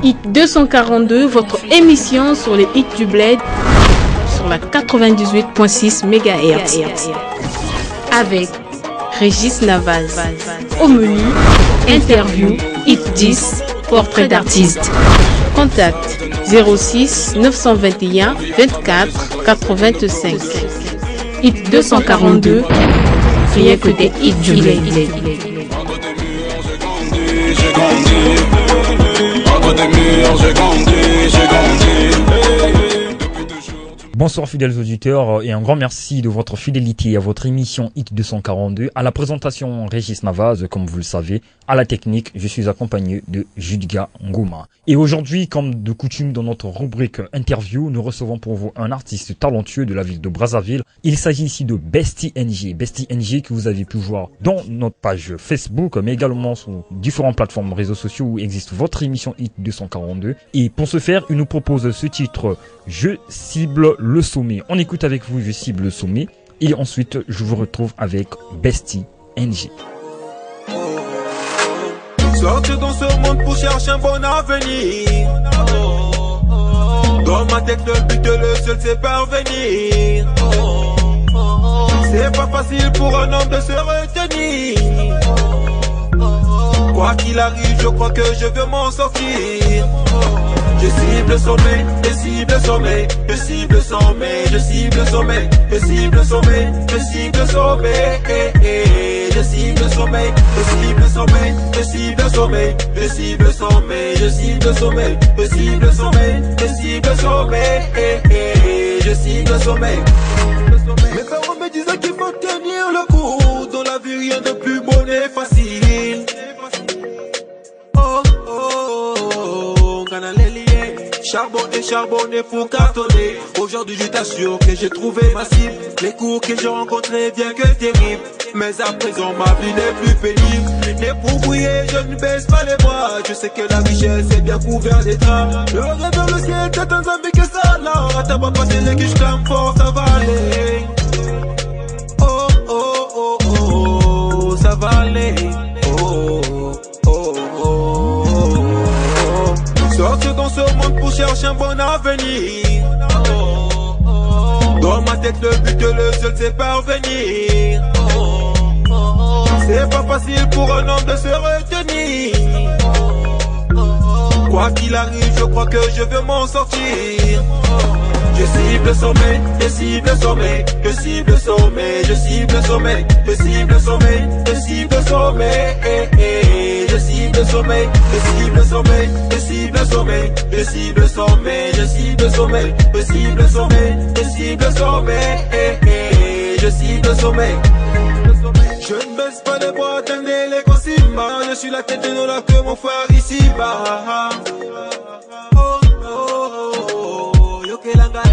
Hit 242, votre émission sur les hits du bled sur la 98.6 MHz. Avec Régis Navaz. Au menu, interview, hit 10, portrait d'artiste. Contact 06 921 24 85. Hit 242, rien que des hits du bled. Bonsoir fidèles auditeurs et un grand merci de votre fidélité à votre émission Hit 242. À la présentation Régis Navaz, comme vous le savez, à la technique, je suis accompagné de Judga Ngouma. Et aujourd'hui, comme de coutume dans notre rubrique interview, nous recevons pour vous un artiste talentueux de la ville de Brazzaville. Il s'agit ici de Bestie NG. Bestie NG que vous avez pu voir dans notre page Facebook, mais également sur différentes plateformes réseaux sociaux où existe votre émission Hit 242. Et pour ce faire, il nous propose ce titre « Je cible le sommet ». On écoute avec vous « Je cible le sommet » et ensuite je vous retrouve avec Bestie NG. Sortir dans ce monde pour chercher un bon avenir. Dans ma tête le but le seul c'est parvenir. C'est pas facile pour un homme de se retenir. Quoi qu'il arrive je crois que je veux m'en sortir. Je cible le sommet, je cible le sommet, je cible le sommet, je cible le sommet, je cible le sommet, je cible le sommet, je cible le sommet, je cible le sommet, je cible le sommet, je cible le sommet, je cible le sommet, je cible le sommet, je cible le sommet, je cible le sommet. Mes parents me disaient qu'il faut tenir le coup, dans la vie rien de plus bon et facile. Oh oh oh, Ganaleli. Charbonné pour cartonner. Aujourd'hui je t'assure que j'ai trouvé ma cible. Les coups que j'ai rencontrés bien que terribles, mais à présent ma vie n'est plus pénible. Né pour briller je ne baisse pas les bras. Je sais que la richesse est bien couverte des draps. Le rêve dans le ciel t'es un zombie que ça là. T'as pas passé les que je clame fort ça va aller. Oh oh oh oh, ça va aller. Oh oh oh. Sortir dans ce monde pour chercher un bon avenir. Dans ma tête le but le seul c'est parvenir. C'est pas facile pour un homme de se retenir. Quoi qu'il arrive je crois que je veux m'en sortir. Je cible le sommet, je cible le sommet, je cible le sommet, je cible le sommet, je cible le sommet, je cible le sommet, je cible le sommet, je cible le sommet, je cible le sommet, je cible le sommet, je cible le sommet, je cible le sommet, je cible le sommet, je cible le sommet. Je ne baisse pas les bras d'un élégant Simba. Je suis la tête de l'or que mon frère ici bas. Oh oh oh, Yokelanga.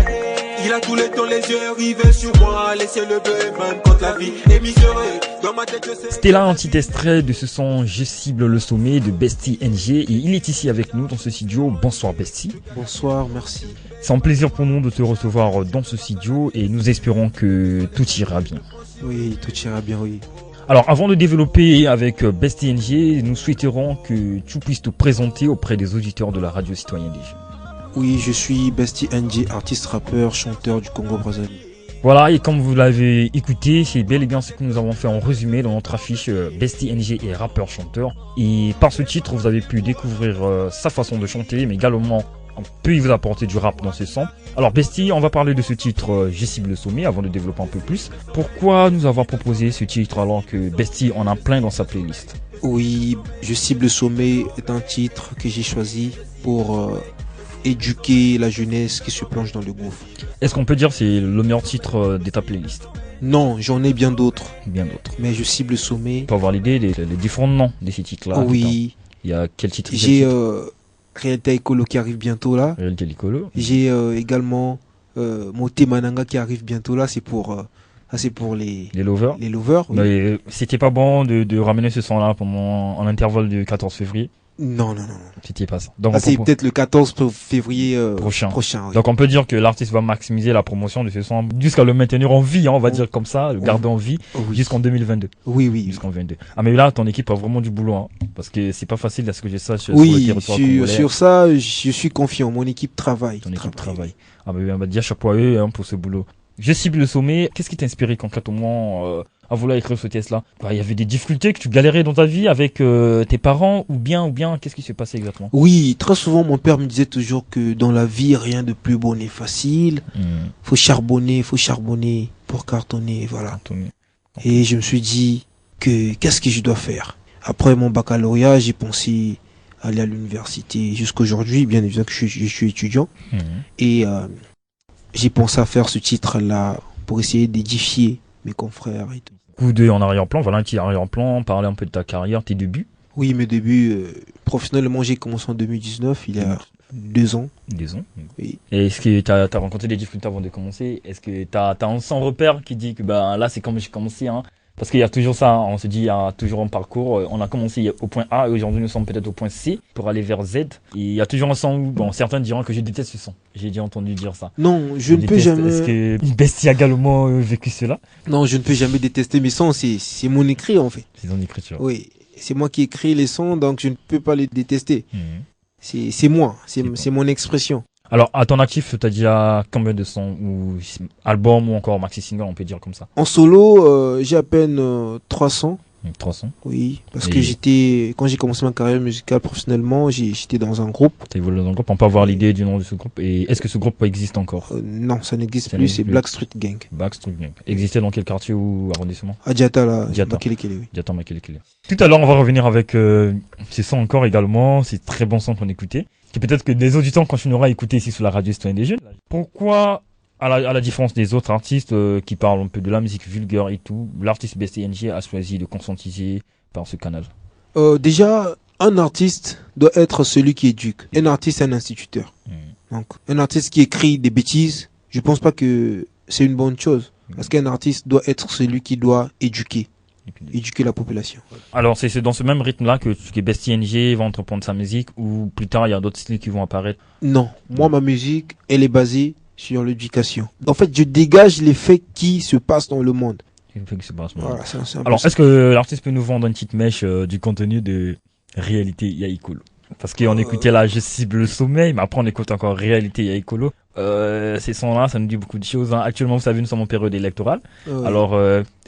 Il a tous les temps les yeux rivés sur moi. Laissez le bleu même quand la vie est miseure. Dans ma tête je sais. C'était là un petit extrait de ce son Je cible le sommet de Bestie NG et il est ici avec nous dans ce studio. Bonsoir Bestie. Bonsoir, merci. C'est un plaisir pour nous de te recevoir dans ce studio et nous espérons que tout ira bien. Oui, tout ira bien, oui. Alors avant de développer avec Bestie NG, nous souhaiterons que tu puisses te présenter auprès des auditeurs de la radio citoyenne des jeunes. Oui, je suis Bestie NG, artiste, rappeur, chanteur du Congo-Brazzaville. Voilà, et comme vous l'avez écouté, c'est bel et bien ce que nous avons fait en résumé dans notre affiche Bestie NG est rappeur-chanteur. Et par ce titre, vous avez pu découvrir sa façon de chanter, mais également on peut vous apporter du rap dans ce son. Alors Bestie, on va parler de ce titre Je cible le sommet avant de développer un peu plus. Pourquoi nous avoir proposé ce titre alors que Bestie en a plein dans sa playlist? Oui, Je cible le sommet est un titre que j'ai choisi pour éduquer la jeunesse qui se plonge dans le gouffre. Est-ce qu'on peut dire que c'est le meilleur titre de ta playlist? Non, j'en ai bien d'autres. Bien d'autres. Mais Je cible le sommet. On peut avoir l'idée des différents noms de ces titres-là. Oui. Il y a quel titre? J'ai Réalité Écolo qui arrive bientôt là. Réalité Écolo. J'ai également Moté Mananga qui arrive bientôt là. C'est pour les lovers. Les lovers. Oui. Mais c'était pas bon de ramener ce son-là pendant un intervalle du 14 février. Non. C'était pas ça. Donc, Ah, c'est peut-être le 14 février prochain. prochain oui. Donc on peut dire que l'artiste va maximiser la promotion de ce son jusqu'à le maintenir en vie, hein, on va dire comme ça, le garder en vie Oui. jusqu'en 2022. Oui. Jusqu'en 22. Ah mais là ton équipe a vraiment du boulot, hein, parce que c'est pas facile à ce que je sache sur le Oui, territoire congolais. sur ça, je suis confiant. Mon équipe travaille. Ton équipe travaille. Ah mais on va dire chapeau à eux hein, pour ce boulot. Je cible le sommet. Qu'est-ce qui t'a inspiré concrètement à vouloir écrire ce texte-là? Il y avait des difficultés que tu galérais dans ta vie avec tes parents ou bien qu'est-ce qui s'est passé exactement? Oui, très souvent mon père me disait toujours que dans la vie rien de plus beau n'est facile. Faut charbonner pour cartonner, voilà. Anthony. Et je me suis dit que qu'est-ce que je dois faire? Après mon baccalauréat, j'ai pensé aller à l'université jusqu'aujourd'hui, bien évidemment que je suis étudiant. Et j'ai pensé à faire ce titre-là pour essayer d'édifier mes confrères et tout. Coup d'œil en arrière-plan, voilà un petit arrière-plan, parler un peu de ta carrière, tes débuts. Oui, mes débuts, professionnellement, j'ai commencé en 2019, il y a 2 ans. 2 ans. Oui. Et est-ce que t'as rencontré des difficultés avant de commencer? Est-ce que t'as un sans repère qui dit que là c'est comme j'ai commencé, hein? Parce qu'il y a toujours ça, hein, on se dit il y a toujours un parcours, on a commencé au point A et aujourd'hui nous sommes peut-être au point C pour aller vers Z. Et il y a toujours un son où, bon, certains diront que je déteste ce son. J'ai déjà entendu dire ça. Non, je ne peux jamais. Est-ce que Bestie a également vécu cela? Non, je ne peux jamais détester mes sons, c'est mon écrit en fait. C'est ton écriture. Oui, c'est moi qui écris les sons, donc je ne peux pas les détester. C'est moi, c'est mon expression. Alors, à ton actif, t'as déjà combien de sons ou albums ou encore maxi single, on peut dire comme ça? En solo, j'ai à peine 300. 300. Oui, parce que quand j'ai commencé ma carrière musicale professionnellement, j'étais dans un groupe. T'as évolué dans un groupe, on peut avoir l'idée du nom de ce groupe. Et est-ce que ce groupe existe encore? Non, ça n'existe plus, c'est Blackstreet Gang. Blackstreet Gang. Existait dans quel quartier ou arrondissement? À Diata, là, Diata. Makelekele, oui. Diata, Makelekele. Tout à l'heure, on va revenir avec ces sons encore également, ces très bons sons qu'on écoutait. Et peut-être que des auditeurs continueront à écouter ici sur la radio Citoyen des Jeunes. Pourquoi, à la différence des autres artistes qui parlent un peu de la musique vulgaire et tout, l'artiste BCNG a choisi de conscientiser par ce canal? Déjà, un artiste doit être celui qui éduque. Un artiste, un instituteur. Donc, un artiste qui écrit des bêtises, je pense pas que c'est une bonne chose. Parce qu'un artiste doit être celui qui doit éduquer la population. Alors, c'est dans ce même rythme-là que Bestie NG va entreprendre sa musique ou plus tard, il y a d'autres styles qui vont apparaître? Non. Moi, ma musique, elle est basée sur l'éducation. En fait, je dégage les faits qui se passent dans le monde. Voilà, alors, est-ce que l'artiste peut nous vendre une petite mèche du contenu de Réalité Yaïkolo? Parce qu'on écoutait là, je cible le sommeil, mais après on écoute encore Réalité Yaïkolo. Ces sons-là, ça nous dit beaucoup de choses, hein. Actuellement, vous savez, nous sommes en période électorale. Alors,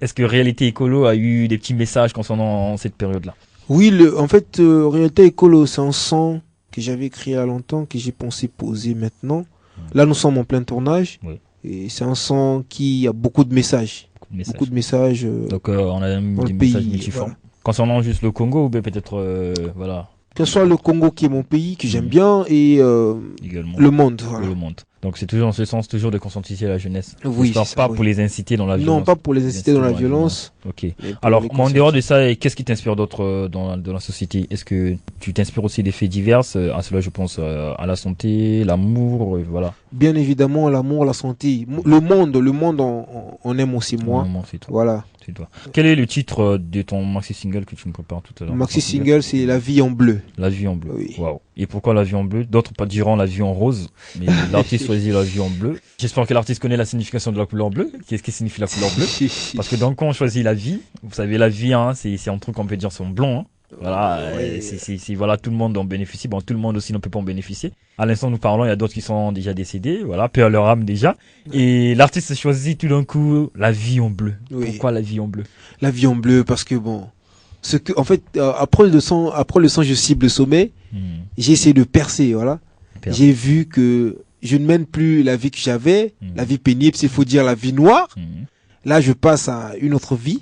est-ce que Réalité Écolo a eu des petits messages concernant cette période-là? Oui, en fait, Réalité Écolo, c'est un son que j'avais écrit il y a longtemps, que j'ai pensé poser maintenant. Là, nous sommes en plein tournage. Oui. Et c'est un son qui a beaucoup de messages. Beaucoup de messages. Donc, on a des messages multiformes. Voilà. Concernant juste le Congo, ou peut-être, voilà. Que ce soit le Congo qui est mon pays, que j'aime bien, et le monde. Voilà. Le monde. Donc c'est toujours dans ce sens, toujours de conscientiser la jeunesse. Oui, c'est pas pour les inciter dans la violence. Non, pas pour les inciter dans la violence. Ok. Alors, en dehors de ça, qu'est-ce qui t'inspire d'autre dans la société? Est-ce que tu t'inspires aussi des faits divers? À cela, je pense à la santé, l'amour, voilà. Bien évidemment, l'amour, la santé. Le monde, on aime aussi moi. Voilà. C'est toi. Quel est le titre de ton maxi single que tu me prépares tout à l'heure? Maxi single, c'est La vie en bleu. La vie en bleu. Oui. Waouh. Et pourquoi la vie en bleu? D'autres diront la vie en rose, mais l'artiste choisit la vie en bleu. J'espère que l'artiste connaît la signification de la couleur bleue. Qu'est-ce qui signifie la couleur bleue? Parce que donc quand on choisit la vie, vous savez, la vie, hein, c'est un truc qu'on peut dire sur blanc, hein. Voilà, voilà, tout le monde en bénéficie. Bon, tout le monde aussi ne peut pas en bénéficier. À l'instant où nous parlons, il y a d'autres qui sont déjà décédés. Voilà, paix à leur âme déjà. Et l'artiste choisit tout d'un coup la vie en bleu. Oui. Pourquoi la vie en bleu? La vie en bleu, parce que bon, en fait, après le son, je cible le sommet. J'ai essayé de percer, voilà. J'ai vu que je ne mène plus la vie que j'avais, la vie pénible, s'il faut dire la vie noire. Là, je passe à une autre vie.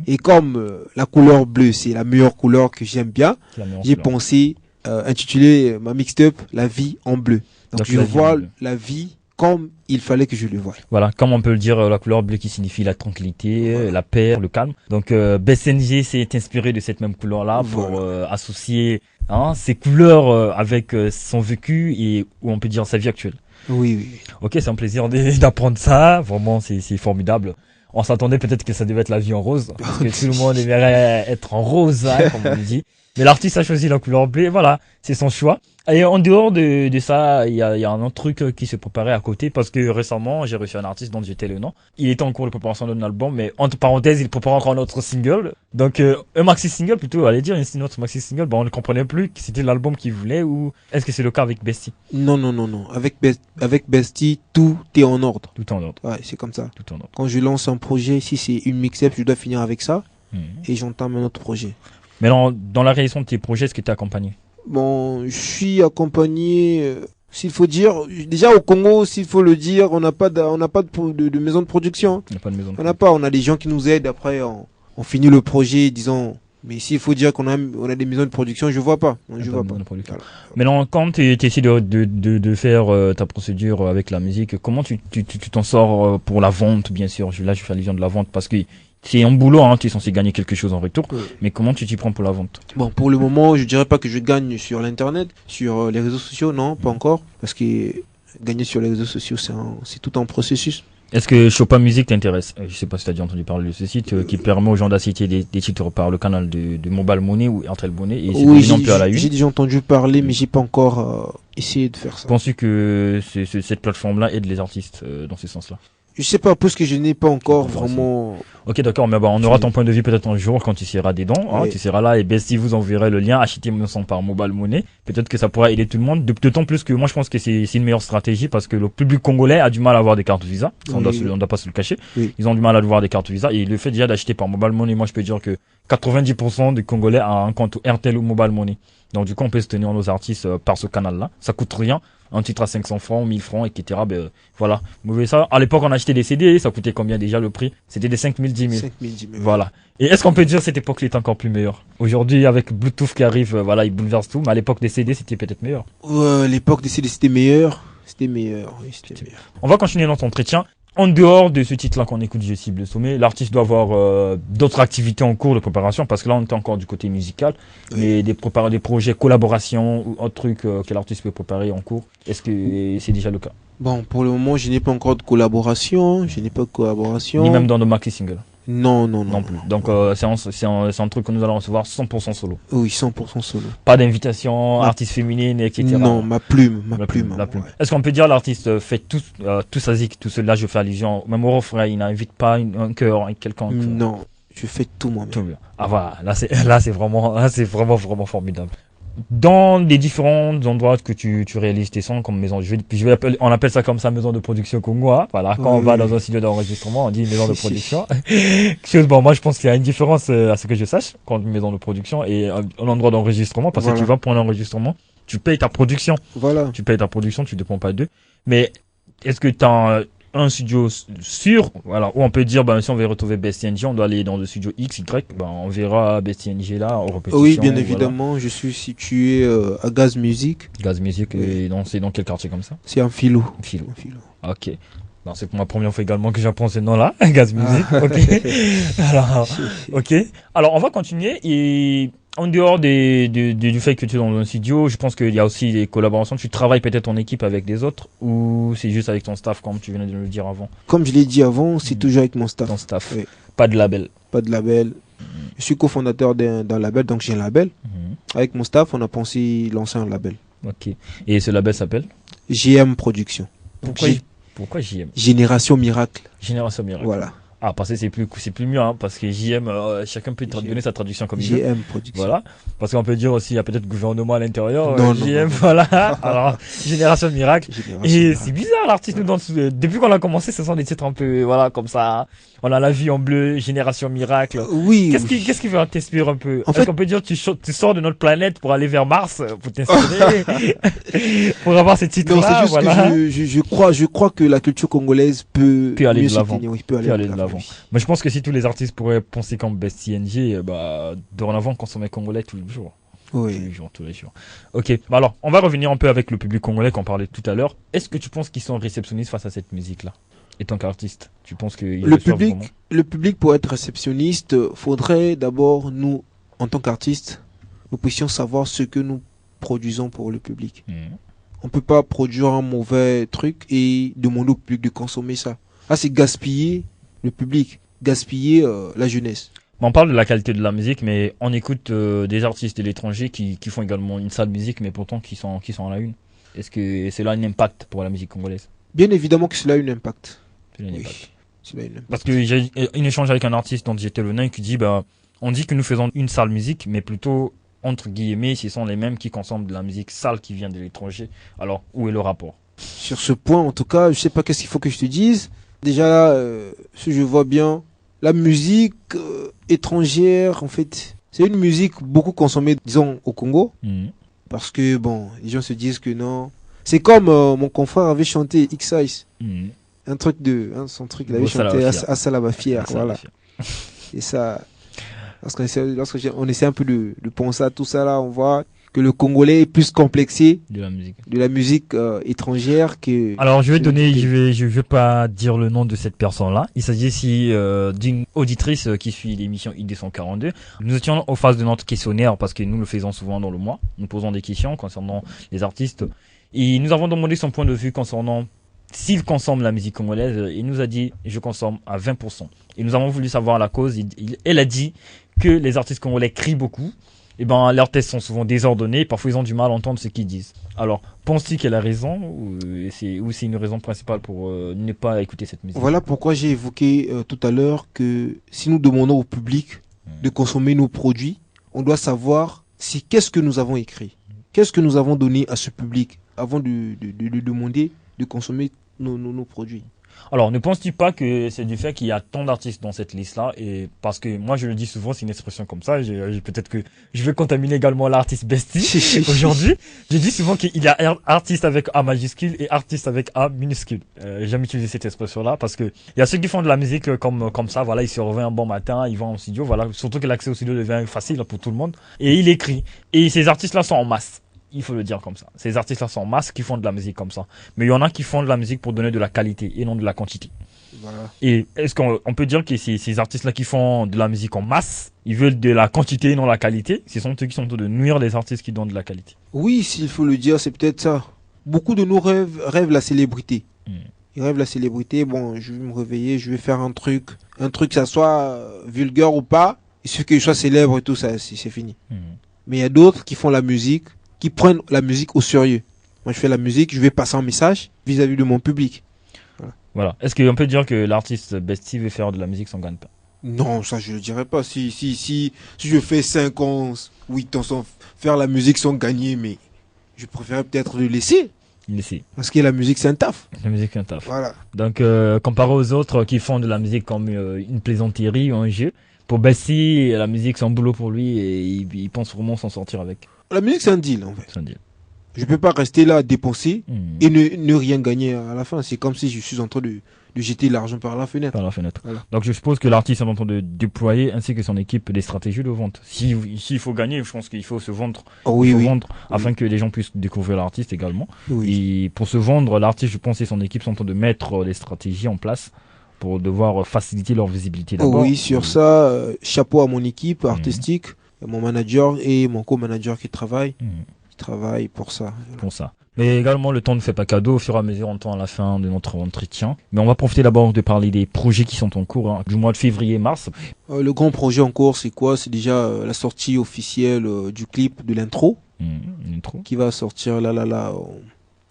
Et comme la couleur bleue, c'est la meilleure couleur que j'aime bien, j'ai pensé intituler ma mixtape La vie en bleu. Donc je vois la vie comme il fallait que je le voie. Voilà, comme on peut le dire, la couleur bleue qui signifie la tranquillité, la paix, le calme. Donc BCNG s'est inspiré de cette même couleur-là pour associer ces couleurs avec son vécu et où on peut dire sa vie actuelle. Oui. Ok, c'est un plaisir d'apprendre ça. Vraiment, c'est formidable. On s'attendait peut-être que ça devait être la vie en rose, parce que tout le monde aimerait être en rose, hein, comme on le dit. Mais l'artiste a choisi la couleur bleue, voilà, c'est son choix. Et en dehors de ça, il y a un autre truc qui se préparait à côté, parce que récemment, j'ai reçu un artiste dont j'étais le nom. Il était en cours de préparation d'un album, mais entre parenthèses, il prépare encore un autre single. Donc, un maxi single plutôt, allez dire, une autre maxi single, on ne comprenait plus que c'était l'album qu'il voulait, ou est-ce que c'est le cas avec Bestie? Non. Avec Bestie, tout est en ordre. Tout en ordre. Ouais, c'est comme ça. Tout en ordre. Quand je lance un projet, si c'est une mixtape, je dois finir avec ça. Et j'entame un autre projet. Mais dans la réalisation de tes projets, est-ce que tu es accompagné? Bon, je suis accompagné, s'il faut dire, déjà au Congo, s'il faut le dire, on n'a pas de maison de production. Il n'y a pas de maison de On n'a pas, on a des gens qui nous aident, après on finit le projet, disons. Mais s'il faut dire qu'on a des maisons de production, je vois pas. Je vois pas. Voilà. Maintenant, quand tu essaies de faire ta procédure avec la musique, comment tu t'en sors pour la vente, bien sûr? Là, je fais allusion de la vente parce que c'est un boulot, hein, tu es censé gagner quelque chose en retour. Oui. Mais comment tu t'y prends pour la vente? Bon, pour le moment, je dirais pas que je gagne sur l'internet, sur les réseaux sociaux, non, pas encore. Parce que gagner sur les réseaux sociaux, c'est tout un processus. Est-ce que Chopin Music t'intéresse? Je sais pas si tu as déjà entendu parler de ce site qui permet aux gens d'assister des titres par le canal de Mobile Money ou Airtel Money. Et oui, j'ai déjà entendu parler, mais j'ai pas encore essayé de faire ça. Penses-tu que cette plateforme-là aide les artistes dans ce sens-là? Je sais pas, parce que je n'ai pas encore vraiment... Ok, d'accord, mais on aura ton point de vue peut-être un jour quand tu seras dedans, hein, oui. Tu seras là et Bestie vous enverrez le lien, achetez mon son par Mobile Money. Peut-être que ça pourra aider tout le monde, d'autant plus que moi je pense que c'est une meilleure stratégie parce que le public congolais a du mal à avoir des cartes Visa, on doit pas se le cacher. Oui. Ils ont du mal à avoir des cartes Visa et le fait déjà d'acheter par Mobile Money, moi je peux dire que 90% des Congolais a un compte Airtel ou Mobile Money. Donc du coup on peut se tenir nos artistes par ce canal-là, ça coûte rien. Un titre à 500 francs, 1000 francs, etc. Ben, voilà. Vous voyez ça? À l'époque, on achetait des CD, ça coûtait combien déjà le prix? C'était des 5000, 10 000. 5000, 10 000. Voilà. Et est-ce qu'on peut dire que cette époque-là est encore plus meilleure? Aujourd'hui, avec Bluetooth qui arrive, voilà, il bouleverse tout, mais à l'époque des CD, c'était peut-être meilleur. L'époque des CD, c'était meilleur. C'était meilleur, oui, c'était meilleur. On va continuer notre entretien. En dehors de ce titre-là qu'on écoute, Je cible le sommet, l'artiste doit avoir d'autres activités en cours de préparation, parce que là, on est encore du côté musical, mais des projets, collaborations ou autres trucs que l'artiste peut préparer en cours. Est-ce que c'est déjà le cas? Bon, pour le moment, je n'ai pas encore de collaboration, Ni même dans nos maxi singles? Non plus. Donc c'est un truc que nous allons recevoir 100% solo. Oui, 100% solo. Pas d'invitation, artiste féminine, etc. Non, ma plume. Ouais. Est-ce qu'on peut dire l'artiste fait tout sa zik, tout cela, je fais allusion, même au refrain, il n'invite pas un chœur, quelqu'un? Non, je fais tout moi-même. Tout bien. Ah voilà, là c'est vraiment formidable. Dans les différents endroits que tu réalises tes sons comme maison, on appelle ça comme ça maison de production Congo, hein. Voilà, quand on va dans un studio d'enregistrement, on dit maison de production. Moi je pense qu'il y a une différence à ce que je sache quand une maison de production et un endroit d'enregistrement, parce que tu vas pour un enregistrement, tu payes ta production. Voilà. Tu payes ta production, tu dépends pas d'eux. Mais est-ce que tu as un studio sûr, voilà, où on peut dire, si on veut retrouver BestiNG, on doit aller dans le studio X, Y, on verra BestiNG là, en répétition. Oui, bien évidemment, voilà. Je suis situé à Gaz Music. Gaz Music, et c'est dans quel quartier comme ça? C'est en Philo. Ok. C'est pour ma première fois également que j'apprends ce nom-là, Gaz Music. Ok. Alors, on va continuer et en dehors du fait que tu es dans un studio, je pense qu'il y a aussi des collaborations. Tu travailles peut-être en équipe avec des autres ou c'est juste avec ton staff, comme tu venais de le dire avant? Comme je l'ai dit avant, c'est toujours avec mon staff. Ton staff. Oui. Pas de label. Pas de label. Je suis cofondateur d'un label, donc j'ai un label. Avec mon staff, on a pensé lancer un label. Ok. Et ce label s'appelle? JM Production. Pourquoi JM? Génération Miracle. Génération Miracle. Voilà. Ah, parce que c'est plus mieux, hein, parce que JM, chacun peut donner sa traduction comme il veut. JM Production. Voilà. Parce qu'on peut dire aussi, il y a peut-être gouvernement à l'intérieur. Non, JM, voilà. Alors, Génération Miracle. C'est bizarre, l'artiste, depuis qu'on a commencé, ce sont des titres un peu, voilà, comme ça. On a La Vie en bleu, Génération Miracle. Oui. Qu'est-ce qui veut t'inspirer un peu? Est-ce qu'on peut dire, tu sors de notre planète pour aller vers Mars, pour t'inspirer, pour avoir ces titres-là, voilà. Que je crois que la culture congolaise peut aller de l'avant. Oui, peut aller de l'avant. Mais je pense que si tous les artistes pourraient penser comme BestiNG, dorénavant, consommer congolais tous les jours. Oui. Tous les jours. Ok. Alors, on va revenir un peu avec le public congolais qu'on parlait tout à l'heure. Est-ce que tu penses qu'ils sont réceptionnistes face à cette musique-là? Et tant qu'artiste, tu penses que le public pour être réceptionniste, faudrait d'abord nous, en tant qu'artistes, nous puissions savoir ce que nous produisons pour le public. On peut pas produire un mauvais truc et demander au public de consommer ça. Ah, c'est gaspiller le public, gaspiller la jeunesse. On parle de la qualité de la musique, mais on écoute des artistes de l'étranger qui font également une sale musique, mais pourtant qui sont à la une. Est-ce que cela a un impact pour la musique congolaise? Bien évidemment que cela a un impact. Cela a un Oui. impact. Cela a un impact. Parce que j'ai un échange avec un artiste dont j'étais le nain qui dit, on dit que nous faisons une sale musique, mais plutôt, entre guillemets, ce sont les mêmes qui consomment de la musique sale qui vient de l'étranger. Alors, où est le rapport? Sur ce point, en tout cas, je sais pas qu'est-ce qu'il faut que je te dise. Déjà, si je vois bien, la musique étrangère, en fait, c'est une musique beaucoup consommée, disons, au Congo. Mhm. Parce que, bon, les gens se disent que non. C'est comme mon confrère avait chanté X-Size. Mhm. Un truc son truc, il avait Bossa chanté Lava Fière. Assalaba Fière, Ça, voilà. Et ça, on essaie un peu de penser à tout ça là, on voit que le Congolais est plus complexé de la musique. de la musique étrangère que... Alors, je vais donner, que- je vais pas dire le nom de cette personne-là. Il s'agit ici d'une auditrice qui suit l'émission ID 142. Nous étions en phase de notre questionnaire parce que nous le faisons souvent dans le mois. Nous posons des questions concernant les artistes. Et nous avons demandé son point de vue concernant s'il consomme la musique congolaise. Il nous a dit, je consomme à 20%. Et nous avons voulu savoir la cause. Elle a dit que les artistes congolais crient beaucoup. Et leurs tests sont souvent désordonnés. Parfois, ils ont du mal à entendre ce qu'ils disent. Alors, penses-tu qu'elle a raison ou c'est une raison principale pour ne pas écouter cette musique? Voilà pourquoi j'ai évoqué tout à l'heure que si nous demandons au public de consommer nos produits, on doit savoir qu'est-ce que nous avons écrit, qu'est-ce que nous avons donné à ce public avant de lui demander de consommer nos produits. Alors, ne penses-tu pas que c'est du fait qu'il y a tant d'artistes dans cette liste-là et parce que moi, je le dis souvent, c'est une expression comme ça. Peut-être que je vais contaminer également l'artiste Bestie aujourd'hui. Je dis souvent qu'il y a artiste avec A majuscule et artiste avec A minuscule. J'aime utiliser cette expression-là parce que il y a ceux qui font de la musique comme ça. Voilà, ils se réveillent un bon matin, ils vont au studio. Voilà, surtout que l'accès au studio devient facile pour tout le monde et il écrit. Et ces artistes-là sont en masse. Il faut le dire comme ça. Ces artistes-là sont en masse qui font de la musique comme ça. Mais il y en a qui font de la musique pour donner de la qualité et non de la quantité. Voilà. Et est-ce qu'on peut dire que ces artistes-là qui font de la musique en masse, ils veulent de la quantité et non la qualité? Ce sont eux qui sont en train de nuire les artistes qui donnent de la qualité. Oui, s'il faut le dire, c'est peut-être ça. Beaucoup de nous rêvent la célébrité. Ils rêvent la célébrité. Bon, je vais me réveiller, je vais faire un truc, que ça soit vulgaire ou pas. Il suffit que je sois célèbre et tout ça, c'est fini. Mais il y a d'autres qui font la musique, qui prennent la musique au sérieux. Moi, je fais la musique, je vais passer un message vis-à-vis de mon public. Voilà. Est-ce qu'on peut dire que l'artiste Bestie veut faire de la musique sans gagne-pain? Non, ça, je le dirais pas. Si je fais 5 ans, 8 ans sans faire la musique sans gagner, mais je préférerais peut-être le laisser. Parce que la musique, c'est un taf. La musique, c'est un taf. Voilà. Donc, comparé aux autres qui font de la musique comme une plaisanterie ou un jeu, pour Bessie, la musique, c'est un boulot pour lui et il pense vraiment s'en sortir avec. La musique, c'est un deal, en fait. C'est un deal. Je peux pas rester là à dépenser et ne rien gagner à la fin. C'est comme si je suis en train de jeter l'argent par la fenêtre. Par la fenêtre. Voilà. Donc je suppose que l'artiste est en train de déployer ainsi que son équipe des stratégies de vente. S'il faut gagner, je pense qu'il faut se vendre. Vendre afin que les gens puissent découvrir l'artiste également. Oui. Et pour se vendre, l'artiste, je pense, et son équipe sont en train de mettre les stratégies en place pour devoir faciliter leur visibilité d'abord. Oui, sur ça, chapeau à mon équipe artistique, mon manager et mon co-manager qui travaillent. Travaille pour ça. Pour ça. Mais également, le temps ne fait pas cadeau. Au fur et à mesure, on tend à la fin de notre entretien. Mais on va profiter d'abord de parler des projets qui sont en cours du mois de février-mars. Le grand projet en cours, c'est quoi? C'est déjà la sortie officielle du clip de l'intro. L'intro. Qui va sortir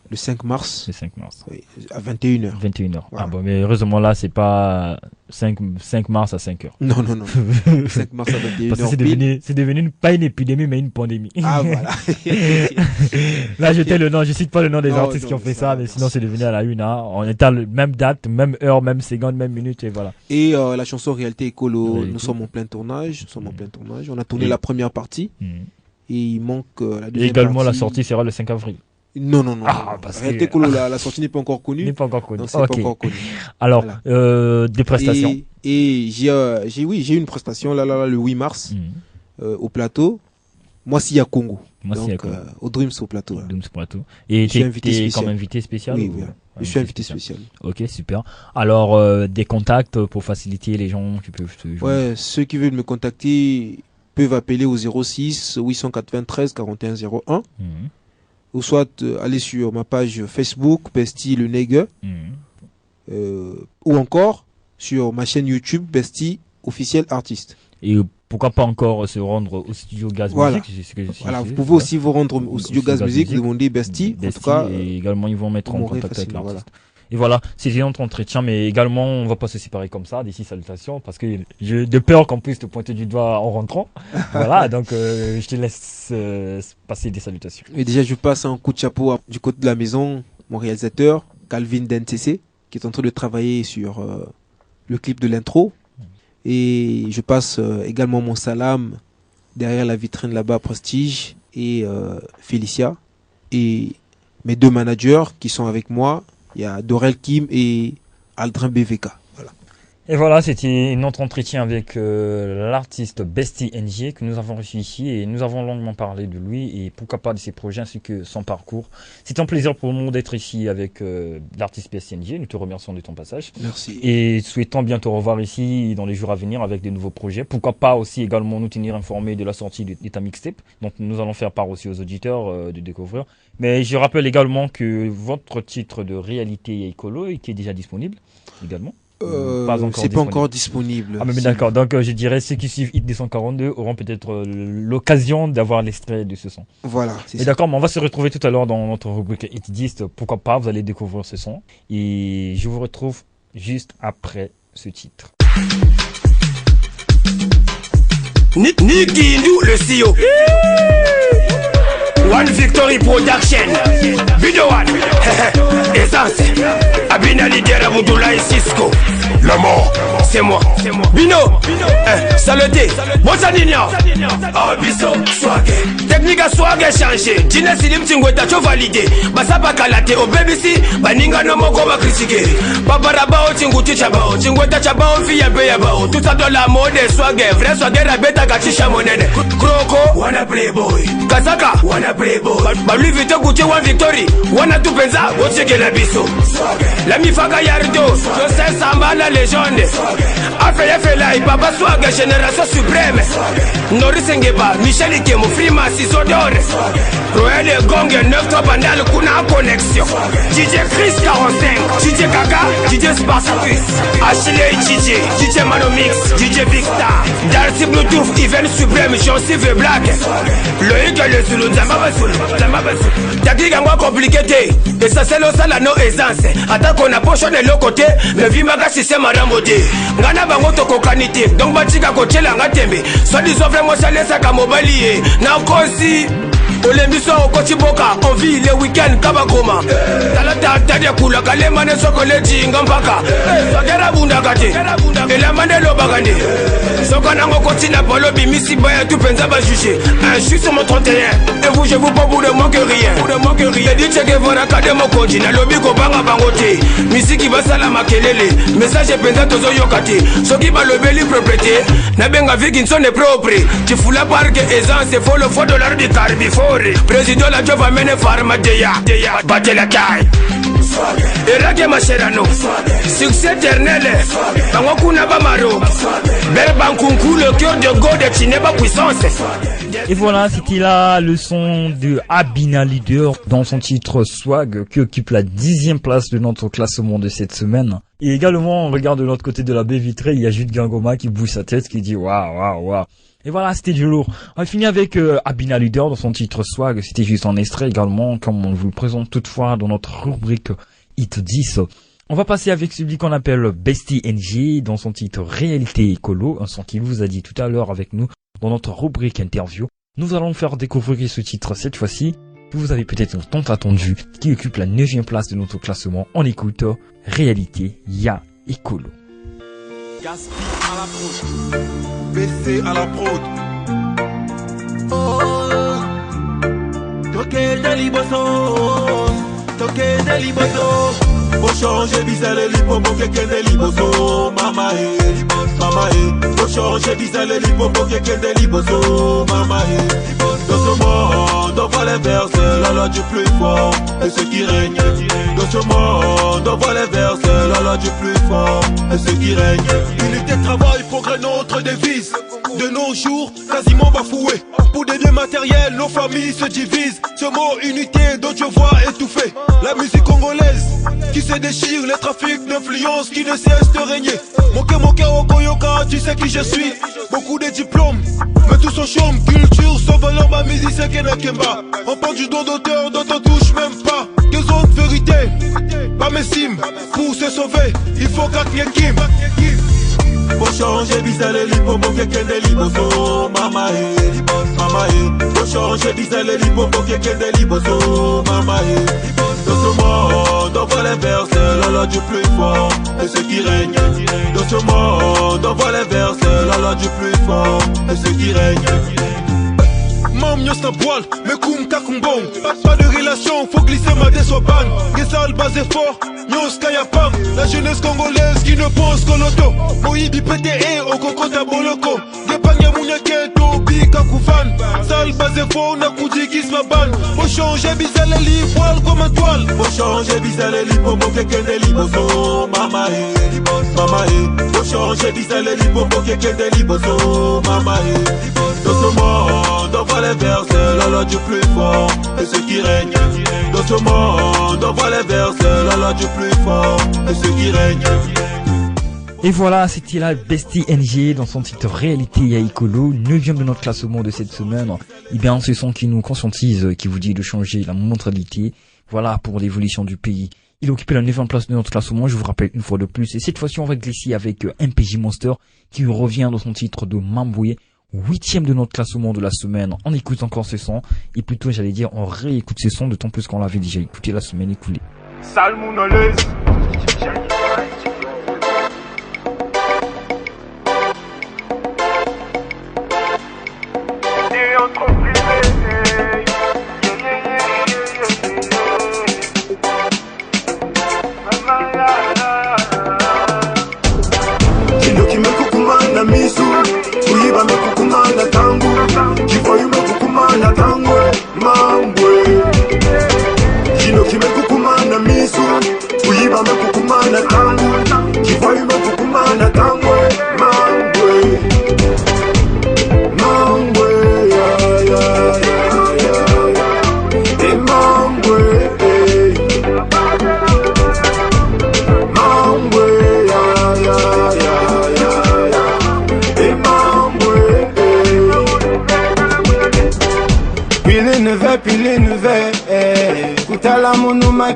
le 5 mars. Le 5 mars. Oui, à 21h. 21h. Voilà. Ah bon, mais heureusement là, c'est pas 5 mars à 5h. Non. 5 mars à 21h. Parce que c'est devenu pas une épidémie, mais une pandémie. Ah, voilà. Là, je cite pas le nom des artistes qui ont fait ça, mais sinon c'est devenu à la une, hein. On était à la même date, même heure, même seconde, même minute, et voilà. Et la chanson Réalité Écolo, nous sommes en plein tournage. On a tourné la première partie. Et il manque la deuxième partie. Et également, la sortie sera le 5 avril. Non. Ah, parce Réalité Écolo, la sortie n'est pas encore connue. N'est pas encore connue. Non, c'est pas encore connu. Alors, voilà. des prestations. Et j'ai une prestation le 8 mars au plateau. Moi, s'il y a Congo. Donc, au Dreams au plateau. Dreams Plateau. Et tu es comme invité spécial? Oui. Je suis invité spécial. Ok, super. Alors, des contacts pour faciliter les gens qui peuvent te joindre. Ouais, ceux qui veulent me contacter peuvent appeler au 06 893 41 01. Ou soit aller sur ma page Facebook, Bestie le Nègre. Ou encore sur ma chaîne YouTube, Bestie officiel artiste. Et pourquoi pas encore se rendre au studio Gaz Voilà. Music. Voilà, vous pouvez aussi vous rendre au studio Gaz Music, demander Bestie. En tout cas, et également, ils vont mettre en contact avec facilement, l'artiste. Et voilà, c'était notre entretien, mais également, on va pas se séparer comme ça, d'ici salutations, parce que j'ai de peur qu'on puisse te pointer du doigt en rentrant. Voilà, donc je te laisse passer des salutations. Et déjà, je passe un coup de chapeau du côté de la maison, mon réalisateur, Calvin DNCC, qui est en train de travailler sur le clip de l'intro. Et je passe également mon salam derrière la vitrine là-bas, Prestige, et Félicia. Et mes 2 managers qui sont avec moi. Il y a Dorel Kim et Aldrin BVK. Voilà. Et voilà, c'était notre entretien avec l'artiste Bestie NG que nous avons reçu ici et nous avons longuement parlé de lui et pourquoi pas de ses projets ainsi que son parcours. C'est un plaisir pour nous d'être ici avec l'artiste Bestie NG. Nous te remercions de ton passage. Merci. Et souhaitons bientôt revoir ici dans les jours à venir avec de nouveaux projets. Pourquoi pas aussi également nous tenir informés de la sortie de ta mixtape. Donc nous allons faire part aussi aux auditeurs de découvrir. Mais je rappelle également que votre titre de réalité écolo qui est déjà disponible également. C'est pas encore disponible. Ah mais d'accord, donc je dirais ceux qui suivent Hit 242 auront peut-être l'occasion d'avoir l'extrait de ce son. Voilà, c'est ça. D'accord, mais on va se retrouver tout à l'heure dans notre rubrique Hit 10, pourquoi pas, vous allez découvrir ce son. Et je vous retrouve juste après ce titre. Niki Ndu, le CEO. One Victory Production. Video One. Essence. Abina Lidia Abdoulaye Cisco. La mort, c'est moi. Bino. Saleté. Bossanina. Abisso. Swag. Technique à swag changé. Dina Silim Tingweta cho validé. Basapa kalate au BBC. Baninga no moko ba critiquer. Babaraba o Tinguti Chabao. Tingweta Chabao fiya beya bao. Tout ça dans la mode swag. Vrai swag rabeta gatisha monene. Kroko. Wanna playboy. Kazaka. Wanna playboy. Balu vite Gucci One Victory. Wanna tu penza. Wocheke la biso. La mifaka yardo. Joseph Samba la légende. Affaire Felai. Papa swag. Génération suprême. Norris Ngeba. Michel Ikemo. Frima Sisodore. Royal Gong. 9 Bandal. Kuna connexion. DJ Chris 45. DJ Kaka. DJ Spartacus. Ashley DJ. DJ Manomix. DJ Victor. Darcy Bluetooth. Event suprême. Jean-Sylve Black. Loïc le Zulu. Zambaba Zulu. Tactique moi compliqué. Et ça c'est le salano aisance. Attends qu'on a poché de l'autre côté. Mais vimaga système à ramodé. Ngana bango toko kanité. Donc batika koche la ngatembe. Soit disant vraiment ça laisse à Kamobali. Na kosi. Olembiso Kochiboka, on vit les week-ends Kabagoma. Talata Tadia Kula, Kalemane Sokoleji, Ngambaka. Sagera Bundagate, et la Mandelo Bagane. Sokanango Kotina Polo Bimisi Baya, tout Penzaba jugé. Je suis sur mon 31, et vous, je vous pas pour ne manquer rien. Pour ne manquer rien. Dit que vous Kademo Koji, na Lobi Kobanga Bangote. Misi qui va salama Kelele. Message Penza Tozo Yokate. Soki va le beli propriété. Nabenga Viginson est propre. Tu fous la barque aisance, c'est faux le faux dollar du Carbifo. Président la Jova mène Farmadeya, battez la taille. Et là, Macherano, succès éternel. Bangokuna Bamaro, Berbankunku, le cœur de God de Chineba puissance. Et voilà, c'était là le son de Abina Leader dans son titre Swag qui occupe la 10e place de notre classement de cette semaine. Et également, on regarde de l'autre côté de la baie vitrée, il y a Jude Gangoma qui bouge sa tête, qui dit waouh. Et voilà, c'était du lourd. On finit avec Abina Leader dans son titre Swag. C'était juste un extrait également, comme on vous le présente toutefois dans notre rubrique Hit 10. On va passer avec celui qu'on appelle Bestie NG dans son titre Réalité Écolo, un son qu'il vous a dit tout à l'heure avec nous dans notre rubrique interview. Nous allons faire découvrir ce titre cette fois-ci, que vous avez peut-être tant attendu, qui occupe la 9e place de notre classement. On écoute Réalité Ya Écolo. Gaspi à la prod, BC à la prod. Toqué de liboso, toqué de liboso. Faut changer bizarre les lipo pour quelqu'un de liboso. Mama faut changer bizarre les lipo pour quelqu'un de liboso. Mama dans ce monde on voit les versets, la loi du plus fort et ceux qui règnent. Dans ce monde on voit les versets, la loi du plus fort et ceux qui règnent. Unité, travail, progrès, notre devise. De nos jours, quasiment bafoué. Pour des biens matériels, nos familles se divisent. Ce mot unité dont je vois étouffé. La musique congolaise qui se déchire, les trafics d'influence qui ne cessent de régner. Mon cœur au Koyoka, tu sais qui je suis. Beaucoup de diplômes, mais tous en chôme. Culture, sans valeur, ma musique c'est Kenakemba. On parle du don d'auteur dont on touche même pas. Des autres vérités, pas mes cimes. Pour se sauver, il faut qu'à Kim. Faut changer bizarre les lipo pour quelqu'un des liboso. Mama faut changer bizarre les lipo pour quelqu'un des liboso. Mama dans ce monde, on voit les versets, la loi du plus fort et ceux qui règnent. Dans ce monde, on voit les versets, la loi du plus fort et ceux qui règnent. Mam nyos na boile, mais koum kakumbong. Pas de relation, faut glisser ma désoban. Gesal basé fort, nyos kayapam. La jeunesse congolaise qui ne pense qu'au loto. Moïbi PTE, au coco taboloko. Gepanya mounyake, tobi kakufan. Sal basé fort, na koudi kismaban. Faut changer bizarre les lits, poil comme un toile. Faut changer bizarre les lits, pour quelqu'un des liboso. Mama faut changer bizarre les lits, pour quelqu'un des liboso. Mama dans ce monde, on voit les versets, la loi du plus fort et ceux qui règnent. Dans ce monde, on voit les versets, la loi du plus fort et ceux qui règnent. Et voilà, c'était la Bestie NG dans son titre Réalité Yaïkolo, 9e de notre classement de cette semaine. Et bien, ce son qui nous conscientise, qui vous dit de changer la mentalité. Voilà pour l'évolution du pays. Il occupait la 9e place de notre classement, je vous rappelle une fois de plus. Et cette fois-ci, on va glisser avec MPJ Monster qui revient dans son titre de Mamboué. 8e de notre classement de la semaine. On écoute encore ce son et plutôt j'allais dire on réécoute ce son, d'autant plus qu'on l'avait déjà écouté la semaine écoulée. Salmonelleuse.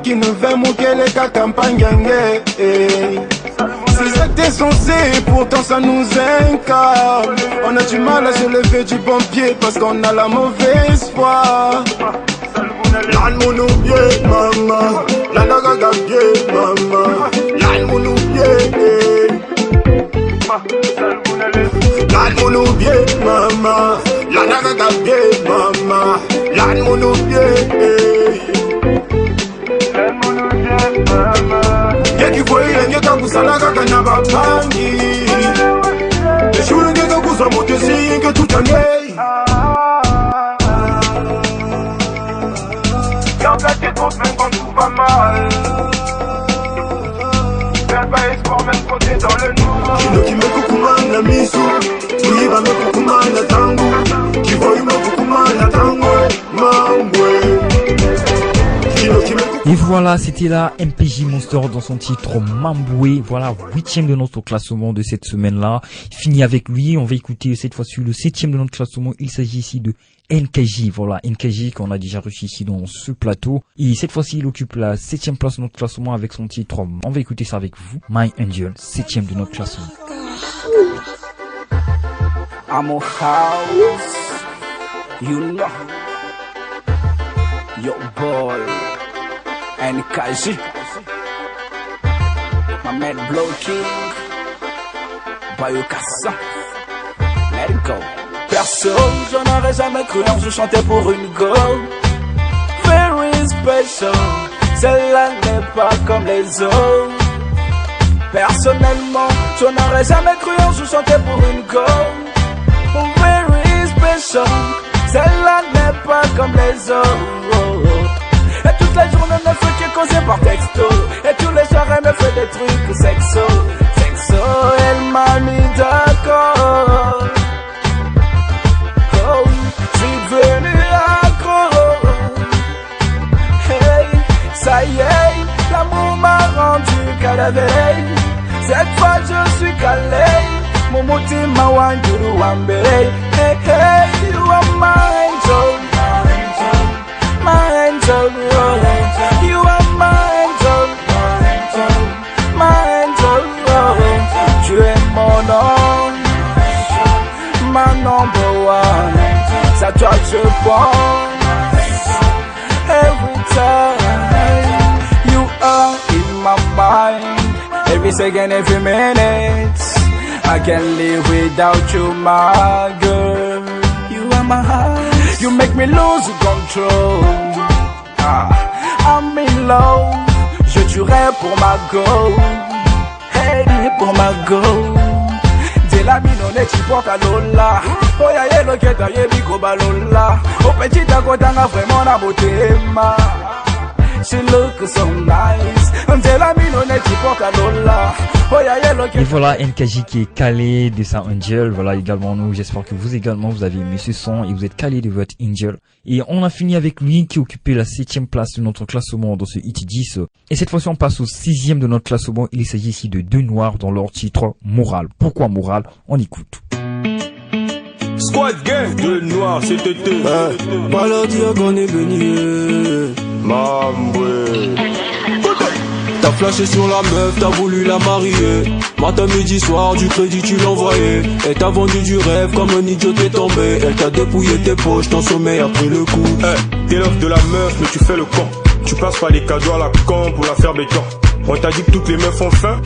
Qui ne veut mouquer les campagnes. C'est ça que t'es censé, pourtant ça nous incarne. On a du mal à se lever du bon pied parce qu'on a la mauvaise foi. Lan mounou bien mama, la nagaga bien mama, lan mounou bien. Lan mounou bien mama, la nagaga bien mama, lan mounou bien. Ngeka kusala kaka na bapangi Eshuru ngeka kuswa motesi nge tutange Y'a tes trop même quand tout va mal Fais pas espoir même quand t'es dans le noir Kino qui me kukuma na misu Tuiba me kukuma na tango Kivoy me kukuma na tango Mambwe Et voilà, c'était là MPJ Monster dans son titre Mamboué. Voilà, 8e de notre classement de cette semaine-là. Fini avec lui, on va écouter cette fois-ci le 7e de notre classement. Il s'agit ici de NKJ. Voilà, NKJ qu'on a déjà reçu ici dans ce plateau. Et cette fois-ci, il occupe la 7e place de notre classement avec son titre. On va écouter ça avec vous. My Angel, 7e de notre classement. I'm a house, you know, your boy. NKJ, my man Blocking, Bayokassa, let it go. Perso, j'en aurais jamais cru un jour chanter pour une go. Very special, celle-là n'est pas comme les autres. Personnellement, j'en aurais jamais cru un jour chanter pour une go. Very special, celle-là n'est pas comme les autres. Et toute la journée ne fait que causer par texto. Et tous les soirs elle me fait des trucs sexo. Sexo, elle m'a mis d'accord. Oh, je suis devenu accro. Hey, ça y est, l'amour m'a réveille. Cette fois je suis calé. Mon mutima wanjuru wambere. Hey hey, you are my angel, my angel, you are my angel, my angel. Tu es mon homme, ma number one. C'est à toi que je pense. Every time you are in my mind, every second, every minute. I can't live without you, my girl. You are my heart. You make me lose control. I'm in love. Je tuerai pour ma go. Hey, pour ma go. De la minone tu portes à Lola. Oh ya ye lo keta ye biko balola. Oh petit à côté nga vraiment la beauté ma. She look so nice. De la minone tu portes à Lola. Et voilà NKJ qui est calé de sa Angel. Voilà également nous. J'espère que vous également vous avez aimé ce son et vous êtes calé de votre Angel. Et on a fini avec lui qui occupait la 7e place de notre classement dans ce Hit 10. Et cette fois-ci on passe au 6e de notre classement. Il s'agit ici de Deux Noirs dans leur titre Moral. Pourquoi Moral? On écoute. Squad gang, Deux Noirs, c'était eux. Pas leur dire qu'on est venu. Mamboué. T'as flashé sur la meuf, t'as voulu la marier. Matin, midi, soir, du crédit tu l'envoyais. Elle t'a vendu du rêve comme un idiot t'es tombé. Elle t'a dépouillé tes poches, ton sommeil a pris le coup. T'es l'offre de la meuf mais tu fais le con. Tu passes pas les cadeaux à la con pour la faire béton. On t'a dit que toutes les meufs ont faim.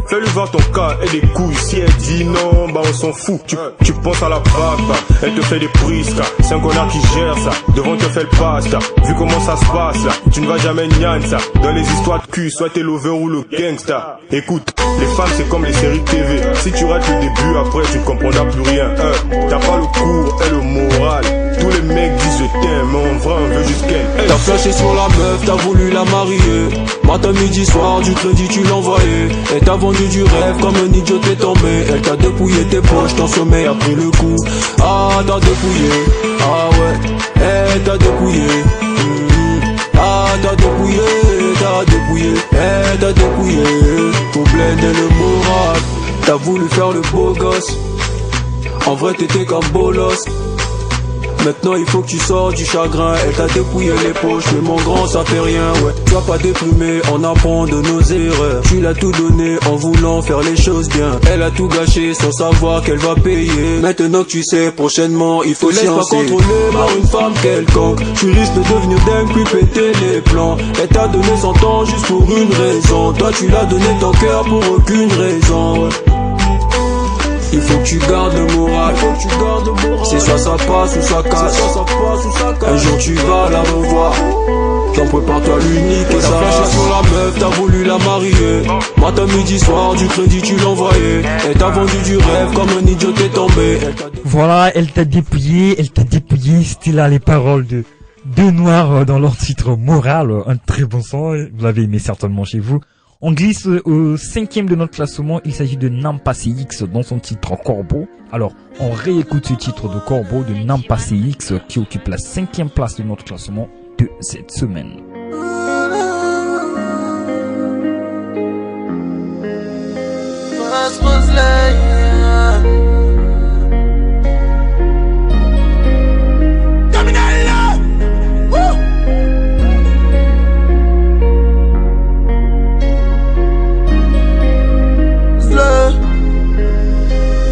Fais-lui voir ton cas et des couilles. Si elle dit non, bah on s'en fout. Tu penses à la bague, elle te fait des prises. C'est un connard qui gère ça. Devant te fait le passe. Vu comment ça se passe là, tu ne vas jamais nian ça. Dans les histoires de cul, soit t'es l'over ou le gangsta. Écoute, les femmes c'est comme les séries TV. Si tu rates le début, après tu ne comprendras plus rien. T'as pas le cours et le moral. Tous les mecs disent je t'aime, mais en vrai on veut juste qu'elle. T'as flashé sur la meuf, t'as voulu la marier. Matin, midi, soir, du crédit tu l'envoyais. Elle t'a vendu du rêve comme un idiot t'es tombé. Elle t'a dépouillé tes poches, ton sommeil a pris le coup. Ah t'as dépouillé, ah ouais, elle t'a dépouillé. Ah t'as dépouillé, elle t'a dépouillé. Pour blender le moral, t'as voulu faire le beau gosse. En vrai t'étais comme bolos. Maintenant il faut que tu sors du chagrin. Elle t'a dépouillé les poches, mais mon grand ça fait rien, ouais. Sois pas déprimé, on apprend de nos erreurs. Tu l'as tout donné en voulant faire les choses bien. Elle a tout gâché sans savoir qu'elle va payer. Maintenant que tu sais, prochainement il faut te laisser pas contrôler par une femme quelconque. Tu risques de devenir dingue puis péter les plans. Elle t'a donné son temps juste pour une raison. Toi tu l'as donné ton cœur pour aucune raison, ouais. Il faut que tu gardes le moral. C'est soit ça passe ou ça casse. Un jour tu vas la revoir. T'en prépare-toi l'unique et ça. T'as flashé sur la meuf, t'as voulu la marier. Matin, midi, soir, du crédit tu l'envoyais. Elle t'a vendu du rêve comme un idiot t'es tombé. Voilà, elle t'a dépouillé. C'était là les paroles de Deux Noirs dans leur titre Moral. Un très bon son, vous l'avez aimé certainement chez vous. On glisse au 5e de notre classement. Il s'agit de Nampa CX dans son titre Corbeau. Alors, on réécoute ce titre de Corbeau de Nampa CX qui occupe la 5e place de notre classement de cette semaine.